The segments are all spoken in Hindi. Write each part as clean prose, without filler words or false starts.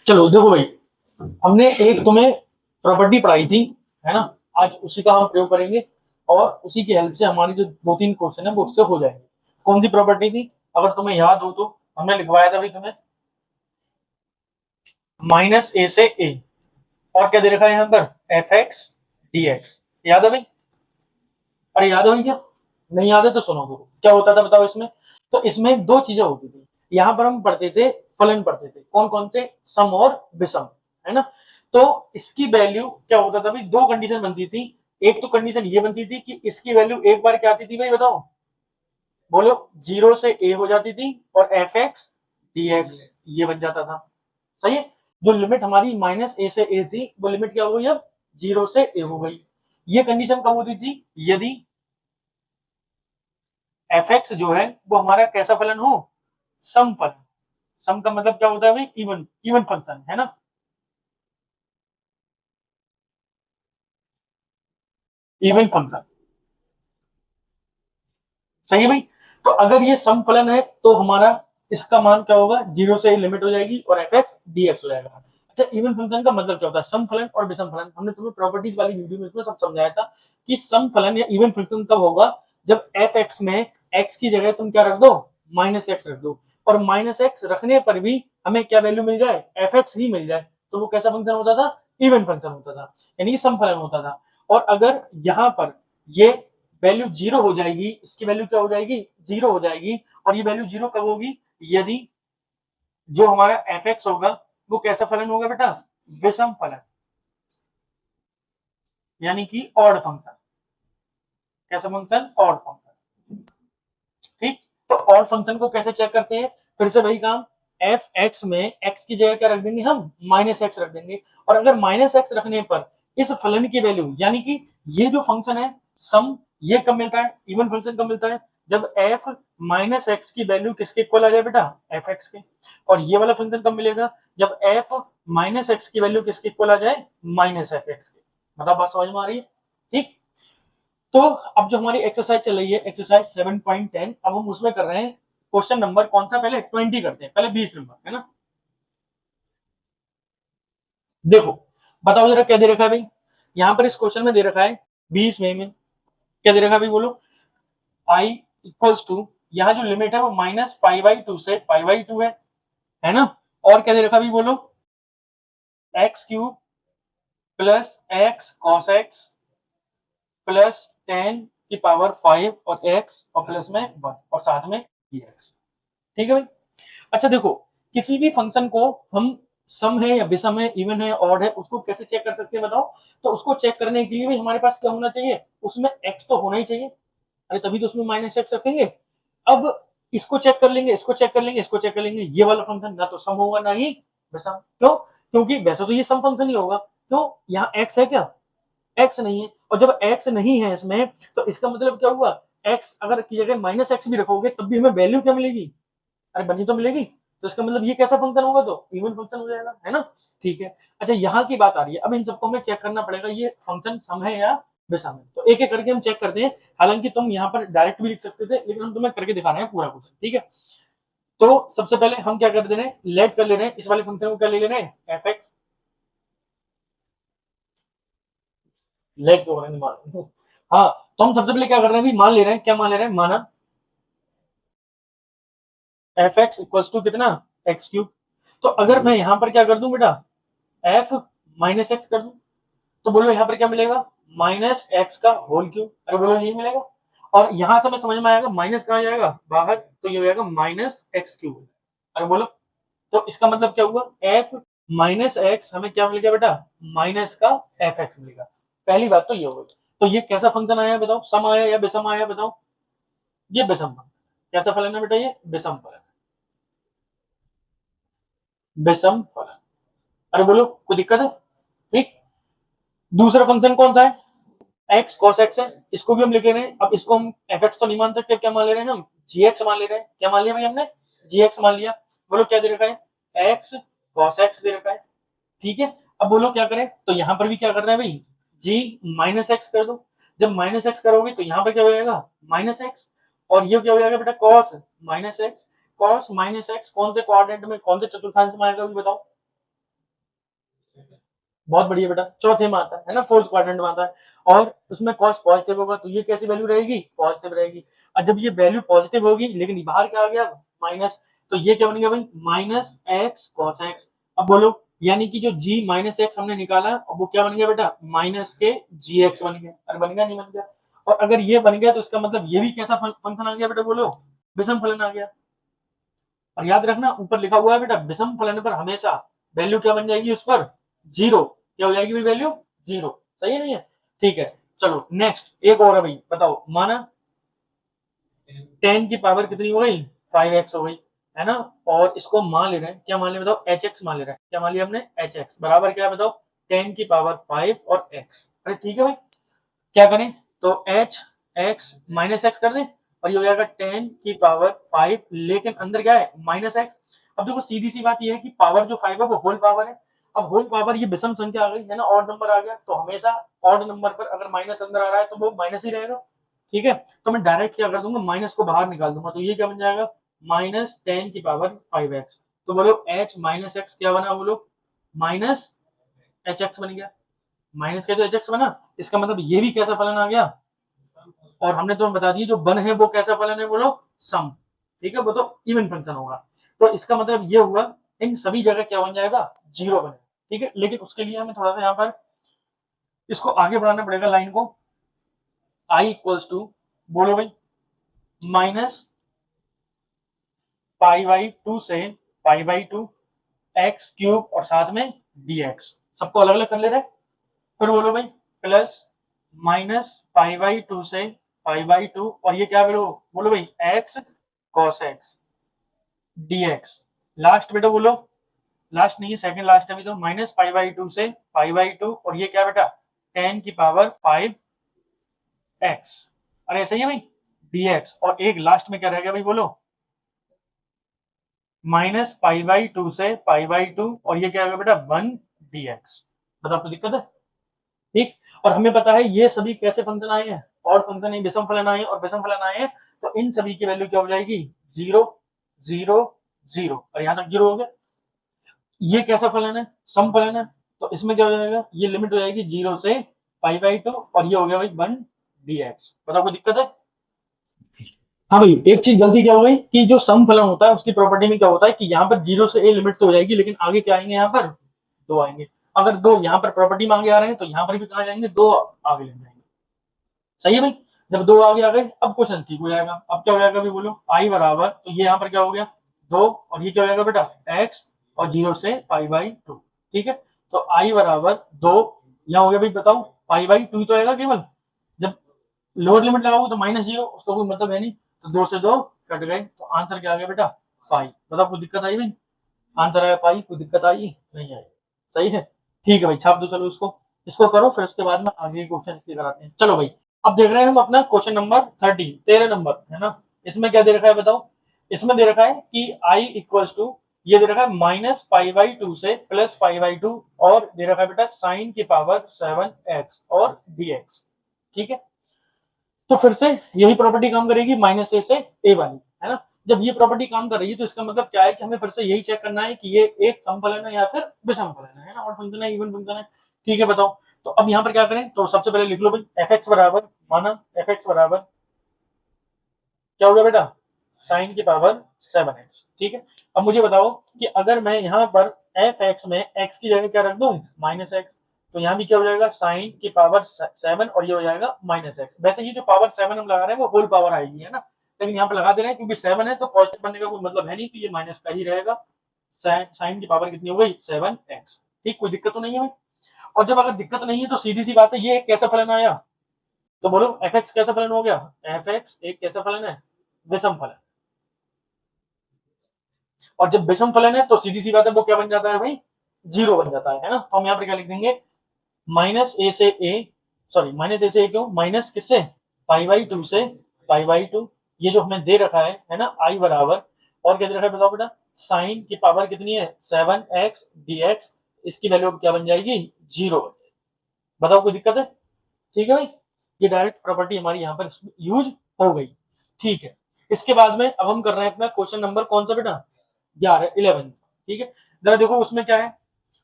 चलो देखो भाई, हमने एक तुम्हें प्रॉपर्टी पढ़ाई थी, है ना। आज उसी का हम प्रयोग करेंगे और उसी की हेल्प से हमारी जो दो तीन क्वेश्चन है वो उससे हो जाएंगे। कौन सी प्रॉपर्टी थी? अगर तुम्हें याद हो तो हमने लिखवाया था भाई तुम्हें माइनस ए से ए, और क्या दे रखा है यहाँ पर? F x D x. याद है भाई? अरे याद है भाई क्या? नहीं याद है तो सुनो। देखो क्या होता था बताओ इसमें। तो इसमें दो चीजें होती थी। यहाँ पर हम पढ़ते थे, फलन पढ़ते थे। कौन कौन से? सम और विषम, है ना। तो इसकी वैल्यू क्या होता था भाई? दो कंडीशन बनती थी। एक तो कंडीशन ये बनती थी कि इसकी वैल्यू एक बार क्या आती थी भाई बताओ, बोलो। जीरो से ए हो जाती थी और एफ एक्स डी एक्स ये बन जाता था। सही है। जो लिमिट हमारी माइनस ए से ए थी वो लिमिट क्या हो गई? अब जीरो से ए हो गई। ये कंडीशन कब होती थी? यदि एफ एक्स जो है वो हमारा कैसा फलन हो? सम फलन। सम का मतलब क्या होता है भाई? इवन, इवन फंक्शन, है ना। Even function. सही है भाई। तो अगर ये सम फलन है तो हमारा इसका मान क्या होगा? जीरो से लिमिट हो जाएगी और एफ एक्स डी एक्स हो जाएगा। अच्छा, इवन फंक्शन का मतलब क्या होता है? सम फलन और विषम फलन हमने तुम्हें प्रॉपर्टीज वाली वीडियो में इसमें सब समझाया था कि सम फलन या इवन फंक्शन कब होगा? जब एफ एक्स में एक्स की जगह तुम क्या रख दो? माइनस एक्स रख दो। और माइनस एक्स रखने पर भी हमें क्या वैल्यू मिल जाए? एफ एक्स ही मिल जाए। तो वो कैसा फंक्शन होता था? इवन फंक्शन होता था, यानी कि सम फलन होता था। और अगर यहाँ पर ये वैल्यू जीरो हो जाएगी, इसकी वैल्यू क्या हो जाएगी? जीरो हो जाएगी। और ये वैल्यू जीरो कब होगी? यदि जो हमारा एफ एक्स होगा वो कैसा फलन होगा बेटा? विषम फलन, यानी कि ऑड फंक्शन। कैसा फंक्शन? Odd function. ठीक। तो ऑड फंक्शन को कैसे चेक करते हैं? फिर से वही काम। एफ एक्स में एक्स की जगह क्या रख देंगे हम? माइनस एक्स रख देंगे। और अगर माइनस एक्स रखने पर इस फलन की वैल्यू, यानी कि ये जो फंक्शन है सम, ये कब मिलता है? इवन फंक्शन कब मिलता है? जब एफ माइनस एक्स की वैल्यू किसके इक्वल आ जाए बेटा? एफ एक्स के। और ये वाला फंक्शन कब मिलेगा? जब एफ माइनस एक्स की वैल्यू किसके इक्वल आ जाए? माइनस एफ एक्स के। मतलब बात समझ में आ रही है? ठीक। तो अब जो हमारी एक्सरसाइज चल रही है, एक्सरसाइज 7.10, अब हम उसमें कर रहे हैं क्वेश्चन नंबर कौन सा? पहले 20 करते हैं, पहले 20 नंबर, है ना। देखो बताओ जरा क्या दे रखा है भाई। यहाँ पर इस क्वेश्चन में दे रखा है 20 में क्या दे रखा है भाई? बोलो। आई इक्वल्स टू, यहाँ जो लिमिट है वो माइनस पाई बाई टू से पाई बाई टू है ना। और क्या दे रखा है भाई? बोलो। X cube plus x cos x plus 10 की पावर 5 और एक्स और प्लस में 1 और साथ में एक्स। ठीक है भाई। अच्छा देखो, किसी भी फंक्शन को हम सम है या विषम है, इवन है, ऑड है, उसको कैसे चेक कर सकते हैं बताओ। तो उसको चेक करने के लिए भी हमारे पास क्या होना चाहिए? उसमें एक्स तो होना ही चाहिए। अरे तभी तो उसमें माइनस एक्स रखेंगे। अब इसको चेक कर लेंगे, इसको चेक कर लेंगे, इसको चेक कर लेंगे। ये वाला फंक्शन ना तो सम होगा ना ही विषम। क्यों? क्योंकि वैसे तो ये सम फंक्शन ही होगा। क्यों? यहाँ एक्स है क्या? एक्स नहीं है। और जब एक्स नहीं है इसमें, तो इसका मतलब क्या हुआ? एक्स अगर की जगह माइनस एक्स भी रखोगे तब भी हमें वैल्यू क्या मिलेगी? अरे बनी तो मिलेगी। तो इसका मतलब ये कैसा फंक्शन होगा? तो इवन फंक्शन हो जाएगा, है ना। ठीक है। अच्छा यहाँ की बात आ रही है, अब इन सबको हमें चेक करना पड़ेगा ये फंक्शन सम है या विषम है। तो एक एक करके हम चेक करते हैं। हालांकि तुम यहाँ पर डायरेक्ट भी लिख सकते थे, लेकिन हम तुम्हें करके दिखा रहे हैं पूरा क्वेश्चन। ठीक है। तो सबसे पहले हम क्या कर दे रहे हैं? लेट कर ले रहे हैं इस वाले फंक्शन को। क्या ले रहे हैं? F x. लेट क्यों कर रहे हैं? मान। हाँ। तो हम सबसे पहले क्या कर रहे हैं? भी मान ले रहे हैं। क्या मान ले रहे हैं? माना एफ एक्स इक्वल्स टू कितना? X cube. तो अगर मैं यहाँ पर क्या कर दूं बेटा? एफ माइनस एक्स कर दूं, तो बोलो यहाँ पर क्या मिलेगा? माइनस एक्स का होल क्यूब। अरे बोलो यही मिलेगा। और यहां से मैं समझ में आएगा माइनस कहाँ जाएगा? बाहर। तो ये हो जाएगा माइनस एक्स क्यूब। अरे बोलो। तो इसका मतलब क्या हुआ? एफ माइनस एक्स हमें क्या मिल गया बेटा? माइनस का एफ एक्स मिलेगा। पहली बात तो ये हो गई। तो ये कैसा फंक्शन आया बताओ? सम आया या विषम आया बताओ? ये विषम फंक्शन। कैसा फलन है बेटा? ये विषम फलन। विषम फलन। अरे बोलो कोई दिक्कत है? ठीक। दूसरा फंक्शन कौन सा है? एक्स कॉस एक्स है। इसको भी हम लिख ले रहे हैं। अब इसको हम एफ एक्स तो नहीं मान सकते, क्या मान ले रहे हैं हम? जी एक्स मान ले रहे हैं। क्या मान लिया भाई हमने? जी एक्स मान लिया। बोलो क्या दे रखा है? एक्स कॉस एक्स दे रखा है। ठीक है। अब बोलो क्या करें? तो यहाँ पर भी क्या कर रहे हैं भाई? जी माइनस एक्स कर दो। जब माइनस एक्स करोगे तो यहाँ पर क्या हो जाएगा? Minus x. और ये क्या हो जाएगा बेटा? Cos minus x. Cos minus x कौन से क्वाड्रेंट में, कौन से चतुर्थांश में आएगा? भी बताओ। बहुत बढ़िया बेटा, चौथे में आता है ना, फोर्थ क्वाड्रेंट में आता है, और उसमें कॉस पॉजिटिव होगा तो ये कैसी वैल्यू रहेगी, पॉजिटिव रहेगी। और जब ये वैल्यू पॉजिटिव होगी लेकिन बाहर क्या आ गया, माइनस, तो ये क्या बन गया भाई, माइनस एक्स कॉस एक्स। अब बोलो, यानी कि जो g माइनस एक्स हमने निकाला और वो क्या बन गया बेटा, माइनस के जी एक्स बन गया। अरे बन गया नहीं बन गया? और अगर ये बन गया तो इसका मतलब ये भी कैसा फंक्शन आ गया बेटा, बोलो विषम फलन आ गया। और याद रखना ऊपर लिखा हुआ है बेटा, विषम फलन पर हमेशा वैल्यू क्या बन जाएगी, उस पर जीरो, क्या हो जाएगी भाई, वैल्यू जीरो। सही है नहीं है? ठीक है, चलो नेक्स्ट एक और है भाई, बताओ, माना 10 की पावर कितनी हो गई, 5x हो गई, है ना, और इसको मान ले रहे हैं, क्या मान ले बताओ, hx मान ले रहे हैं। क्या मान लिया हमने, hx बराबर क्या है बताओ, 10 की पावर 5 और x। अरे ठीक है भाई, क्या करें, तो h x माइनस एक्स कर दें और ये हो जाएगा 10 की पावर 5, लेकिन अंदर क्या है, माइनस एक्स। अब देखो सीधी सी बात ये है कि पावर जो 5 है वो होल पावर है। अब होल पावर ये विषम संख्या आ गई है ना, ऑड नंबर आ गया, तो हमेशा ऑड नंबर पर अगर माइनस अंदर आ रहा है तो वो माइनस ही रहेगा। ठीक है, तो मैं डायरेक्ट क्या कर दूंगा, माइनस को बाहर निकाल दूंगा, तो ये क्या बन जाएगा, माइनस 10 की पावर 5x। तो बोलो h माइनस एक्स क्या बना, बोलो माइनस एच एक्स बन गया। माइनस का तो एच एक्स बना, इसका मतलब ये भी कैसा फलन आ गया, और हमने तो बता दिया जो वन है वो कैसा फलन है, बोलो सम। ठीक है, वो तो इवन फंक्शन होगा। तो इसका मतलब ये हुआ, इन सभी जगह क्या बन जाएगा, जीरो बनेगा। ठीक है, लेकिन उसके लिए हमें थोड़ा सा यहाँ पर इसको आगे बढ़ाना पड़ेगा लाइन को। i इक्वल्स टू, बोलो भाई, माइनस पाई बाई टू से pi by two x cube और साथ में dx, सबको अलग अलग कर ले रहे। फिर बोलो भाई plus minus pi by two से पाई बाई टू, और ये क्या बोलो, बोलो भाई x cos x dx। Last बेटा बोलो, लास्ट नहीं है, सेकंड लास्ट है अभी तो, माइनस पाई बाई टू से पाई बाई टू, और ये क्या बेटा, 10 की पावर 5 एक्स। अरे ऐसा ही है भाई, dx, और एक लास्ट में क्या रह गया भाई, बोलो माइनस पाई बाई टू से पाई बाई टू, और ये क्या होगा बेटा, 1 dx। बताओ आपको दिक्कत है? ठीक, और हमें पता है ये सभी कैसे फंक्शन आए हैं, और फंक्शन ही विषम फलन आए हैं, और विषम फलन आए हैं तो इन सभी की वैल्यू क्या हो जाएगी, जीरो जीरो जीरो, और यहां तक जीरो हो गया। ये कैसा फलन है, सम फलन है, तो इसमें क्या हो जाएगा, ये लिमिट हो जाएगी जीरो से पाई बाई टू, और ये हो गया भाई 1 dx। बताओ कोई दिक्कत है? हाँ भाई, एक चीज गलती क्या हो गई कि जो सम फलन होता है उसकी प्रॉपर्टी में क्या होता है कि यहाँ पर जीरो से ए लिमिट तो हो जाएगी, लेकिन आगे क्या आएंगे, यहाँ पर दो आएंगे। अगर दो यहाँ पर प्रॉपर्टी में आगे आ रहे हैं तो यहाँ पर भी कहा जाएंगे, दो आगे लग जाएंगे। सही है भाई, जब दो आगे आ गए अब क्वेश्चन ठीक हो जाएगा। अब क्या हो जाएगा अभी बोलो, आई बराबर, तो ये यहाँ पर क्या हो गया, दो, और ये क्या हो जाएगा बेटा, एक्स, और जीरो से पाई बाई टू। ठीक है, तो आई बराबर दो, यहाँ हो गया भाई, बताओ पाई बाई टू तो आएगा केवल, जब लोअर लिमिट लगाओगे तो माइनस जीरो, उसका कोई मतलब है नहीं, तो दो से दो कट गए, तो आंसर क्या आ गया बेटा, पाई। बताओ कोई दिक्कत आई भाई, आंसर आया पाई, कोई दिक्कत आई नहीं आई? सही है, ठीक है भाई, छाप दो। चलो इसको इसको करो, फिर उसके बाद में आगे क्वेश्चन इसके कराते हैं। चलो भाई, अब देख रहे हैं हम अपना क्वेश्चन नंबर 13, 13 नंबर है ना। इसमें क्या दे रखा है बताओ, इसमें दे रखा है कि आई इक्वल्स टू, ये दे रखा है माइनस पाई बाई टू से प्लस पाई बाई टू, और दे रखा है बेटा साइन की पावर 7x और dx। ठीक है, तो फिर से यही प्रॉपर्टी काम करेगी, माइनस ए से ए वाली, है ना। जब ये प्रॉपर्टी काम कर रही है तो इसका मतलब क्या है कि हमें फिर से यही चेक करना है कि ये एक सम फलन है या फिर विषम फलन है ना, और फंक्शन है, इवन फंक्शन है। ठीक है, बताओ, तो अब यहाँ पर क्या करें, तो सबसे पहले लिख लो भाई एफ एक्स बराबर, माना एफ एक्स बराबर क्या होगा बेटा, साइन की पावर 7x। ठीक है, अब मुझे बताओ कि अगर मैं यहाँ पर एफ एक्स में एक्स की जगह क्या रख दूं, माइनस एक्स, तो यहाँ भी क्या हो जाएगा, साइन की पावर 7, और ये हो जाएगा माइनस एक्स। वैसे ये जो पावर 7 हम लगा रहे हैं वो होल पावर आएगी, है ना, लेकिन यहाँ पे लगा दे रहे हैं क्योंकि 7 है तो पॉजिटिव बनने का कोई मतलब है नहीं, तो ये माइनस का ही रहेगा। साइन की पावर कितनी हो गई, 7x। ठीक, कोई दिक्कत तो नहीं है भाई। और जब अगर दिक्कत नहीं है तो सीधी सी बात है, ये कैसा फलन आया, तो बोलो एफ एक्स कैसा फलन हो गया, एफ एक्स एक कैसा फलन है, विषम फलन। और जब विषम फलन है तो सीधी सी बात है वो क्या बन जाता है भाई, जीरो बन जाता है ना। तो हम यहाँ पर क्या लिख देंगे, माइनस ए से ए, सॉरी माइनस ए से ए क्यों, माइनस किससे, पाई बाई टू से पाई बाई टू, ये जो हमें दे रखा है ना, आई बराबर, और क्या दे रखा है बताओ बेटा, साइन की पावर कितनी है 7x dx, इसकी वैल्यू क्या बन जाएगी, जीरो। बताओ कोई दिक्कत है? ठीक है भाई, ये डायरेक्ट प्रॉपर्टी हमारी यहाँ पर यूज हो गई। ठीक है, इसके बाद में अब हम कर रहे हैं अपना क्वेश्चन नंबर कौन सा बेटा, 11, 11। ठीक है, जरा देखो उसमें क्या है,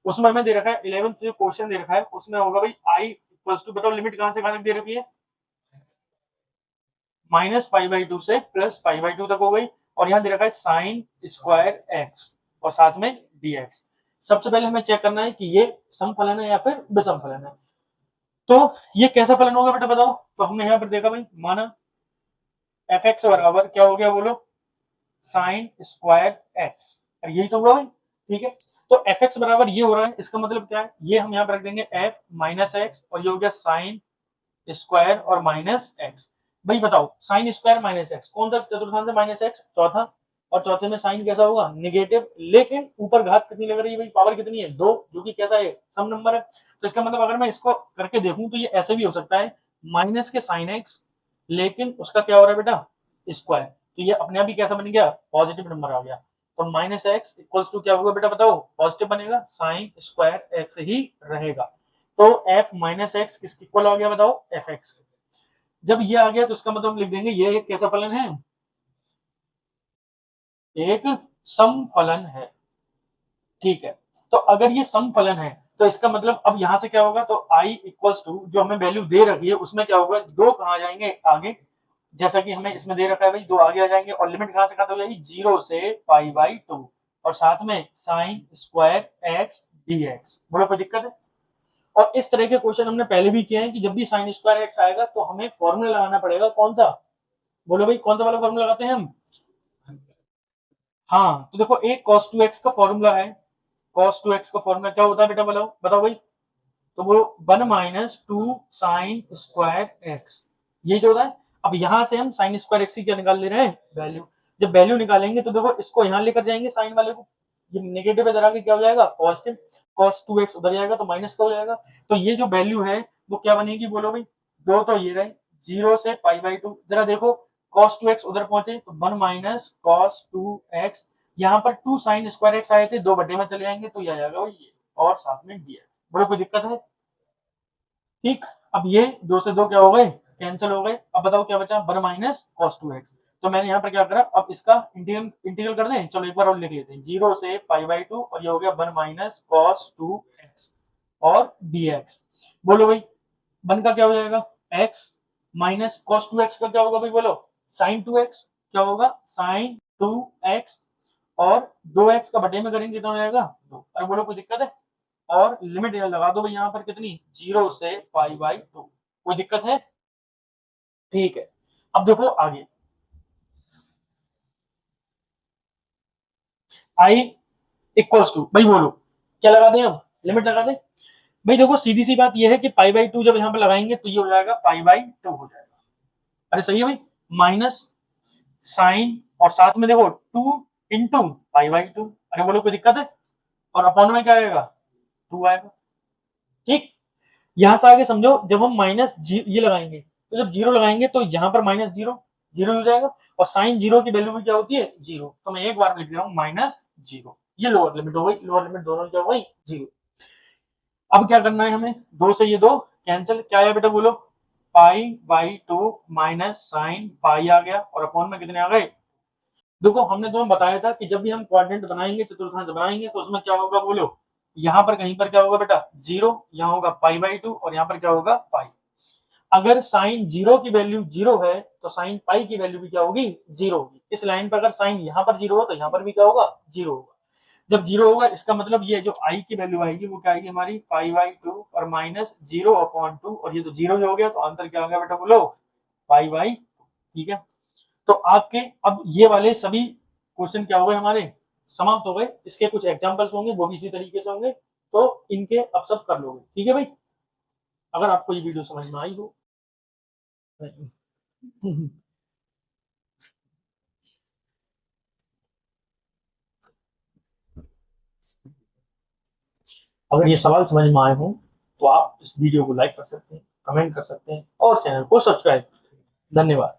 उसमें हमें दे रखा है 11th जो क्वेश्चन दे रखा है उसमें होगा भाई आई इक्वल्स टू, बताओ लिमिट कहां से कहां तक दे रखी है, -π/2 से +π/2 तक हो गई, और यहाँ दे रखा है साइन स्क्वायर एक्स और साथ में dx। सबसे पहले हमें चेक करना है कि ये समफलन है या फिर विषम फलन है। तो ये कैसा फलन होगा बेटा बताओ। तो हमने यहाँ पर देखा भाई, माना fx बराबर क्या हो गया बोलो, साइन स्क्वायर एक्स, यही तो हुआ भाई, ठीक है। तो fx बराबर ये हो रहा है, इसका मतलब क्या है, ये हम यहाँ पर रख देंगे f माइनस एक्स और ये हो गया साइन स्क्वायर और माइनस एक्स। भाई बताओ साइन स्क्वायर माइनस एक्स कौन सा चतुर्थांश है, माइनस एक्स चौथा, और चौथे में साइन कैसा होगा, नेगेटिव, लेकिन ऊपर घात कितनी लग रही है भाई, पावर कितनी है 2, जो कि कैसा है, सम नंबर है। तो इसका मतलब अगर मैं इसको करके देखूं तो ये ऐसे भी हो सकता है माइनस के साइन एक्स, लेकिन उसका क्या हो रहा है बेटा, स्क्वायर, तो ये अपने आप ही कैसा बन गया, पॉजिटिव नंबर आ गया। तो माइनस एक्स इक्वल्स टू क्या होगा बेटा बताओ, पॉजिटिव बनेगा, साइन स्क्वायर एक्स ही रहेगा। तो f माइनस एक्स किसके इक्वल आ गया बताओ, एफ एक्स। जब ये आ गया तो इसका मतलब हम लिख देंगे ये एक कैसा फलन है, एक समफलन है, ठीक है। तो अगर ये समफलन है तो इसका मतलब अब यहां से क्या होगा, तो i इक्वल्स टू जो हमें वैल्यू दे रखी है उसमें क्या होगा, दो कहां जाएंगे आगे, जैसा कि हमें इसमें दे रखा है भाई, दो आगे आ जाएंगे, और लिमिट कहां से कहां हो जाएगी, 0 से π/2, और साथ में साइन स्क्वायर एक्स dx। बोलो कोई दिक्कत है। और इस तरह के क्वेश्चन हमने पहले भी किए हैं कि जब भी साइन स्क्वायर एक्स आएगा तो हमें फॉर्मूला लगाना पड़ेगा, कौन सा, बोलो भाई कौन सा वाला फॉर्मूला लगाते हैं हम। हाँ तो देखो एक cos 2x का फॉर्मूला है, cos 2x का फॉर्मूला क्या होता है बेटा बताओ बताओ भाई, तो वो 1 माइनस 2 साइन स्क्वायर एक्स, ये जो होता है। अब यहां से हम साइन स्क्वायर एक्स की क्या निकाल ले रहे हैं, वैल्यू। जब वैल्यू निकालेंगे तो देखो इसको यहां लेकर जाएंगे साइन वाले को, ये नेगेटिव इधर आके क्या हो जाएगा, पॉजिटिव, cos 2x उधर जाएगा तो माइनस का हो जाएगा। तो ये जो वैल्यू है वो क्या बनेगी बोलो भाई, दो तो ये रहे 0 से π/2, जरा देखो cos 2x उधर पहुंचे तो 1 माइनस cos 2x, यहाँ पर 2 साइन स्क्वायर एक्स आए थे, दो बटे में चले जाएंगे तो ये आ जाएगा भाई ये, और साथ में dx। बोलो कोई दिक्कत है, ठीक। अब ये दो से दो क्या हो गए, कैंसिल हो गए। अब बताओ क्या बचा, 1 माइनस cos 2x। तो मैंने यहाँ पर क्या करा, अब इसका इंटीग्रल कर दें, चलो एक बार और लिख लेते हैं, 0 से π/2 और ये हो गया 1 माइनस cos 2x और dx। बोलो भाई 1 का क्या हो जाएगा, x माइनस cos 2x का क्या होगा भाई बोलो, sin 2x, क्या होगा sin 2x, और 2x का बटे में करेंगे कितना हो जाएगा 2। अरे बोलो कोई दिक्कत है। और लिमिट लगा दो भाई यहाँ पर कितनी, 0 से π/2, कोई दिक्कत है, ठीक है। अब देखो आगे, i इक्वल्स टू, भाई बोलो क्या लगा दें, हम लिमिट लगा दें। भाई देखो सीधी सी बात यह है कि π/2 जब यहाँ पर लगाएंगे तो ये हो जाएगा π/2 हो जाएगा, अरे सही है भाई, माइनस साइन और साथ में देखो 2 इंटू π/2, अरे बोलो कोई दिक्कत है, और अपॉन में क्या आएगा 2 आएगा, ठीक। यहां से आगे समझो, जब हम माइनस ये लगाएंगे तो जब जीरो लगाएंगे तो यहाँ पर माइनस जीरो जीरो हो जाएगा, और साइन जीरो की वैल्यू भी क्या होती है, जीरो। तो मैं एक बार लिख रहा हूँ -0, ये लोअर लिमिट हो गई, लोअर लिमिट दोनों क्या हो गई, 0। अब क्या करना है हमें, दो से ये दो कैंसिल, क्या है बेटा बोलो, π/2 माइनस साइन पाई आ गया, और अपॉन में कितने आ गए। देखो हमने तुम्हें बताया था कि जब भी हम क्वाड्रेंट बनाएंगे, चतुर्थांश बनाएंगे, तो उसमें क्या होगा बोलो, यहाँ पर कहीं पर क्या होगा बेटा 0, यहाँ होगा π/2 और यहाँ पर क्या होगा पाई। अगर साइन जीरो की वैल्यू 0 है तो साइन पाई की वैल्यू भी क्या होगी, 0 होगी। इस लाइन पर अगर साइन यहाँ पर 0 हो तो यहाँ पर भी क्या होगा, 0 होगा। जब 0 होगा इसका मतलब ये जो i की वैल्यू आएगी वो क्या आएगी हमारी π/2 और माइनस 0/2, और ये तो 0 हो गया तो आंसर क्या आ गया बेटा बोलो, π/2, ठीक है। तो आपके अब ये वाले सभी क्वेश्चन क्या हो गए हमारे, समाप्त हो गए। इसके कुछ एग्जांपल्स होंगे वो भी इसी तरीके से होंगे, तो इनके अब सब कर लोगे, ठीक है भाई। अगर आपको ये वीडियो समझ में आई हो अगर ये सवाल समझ में आए हो तो आप इस वीडियो को लाइक कर सकते हैं, कमेंट कर सकते हैं और चैनल को सब्सक्राइब। धन्यवाद।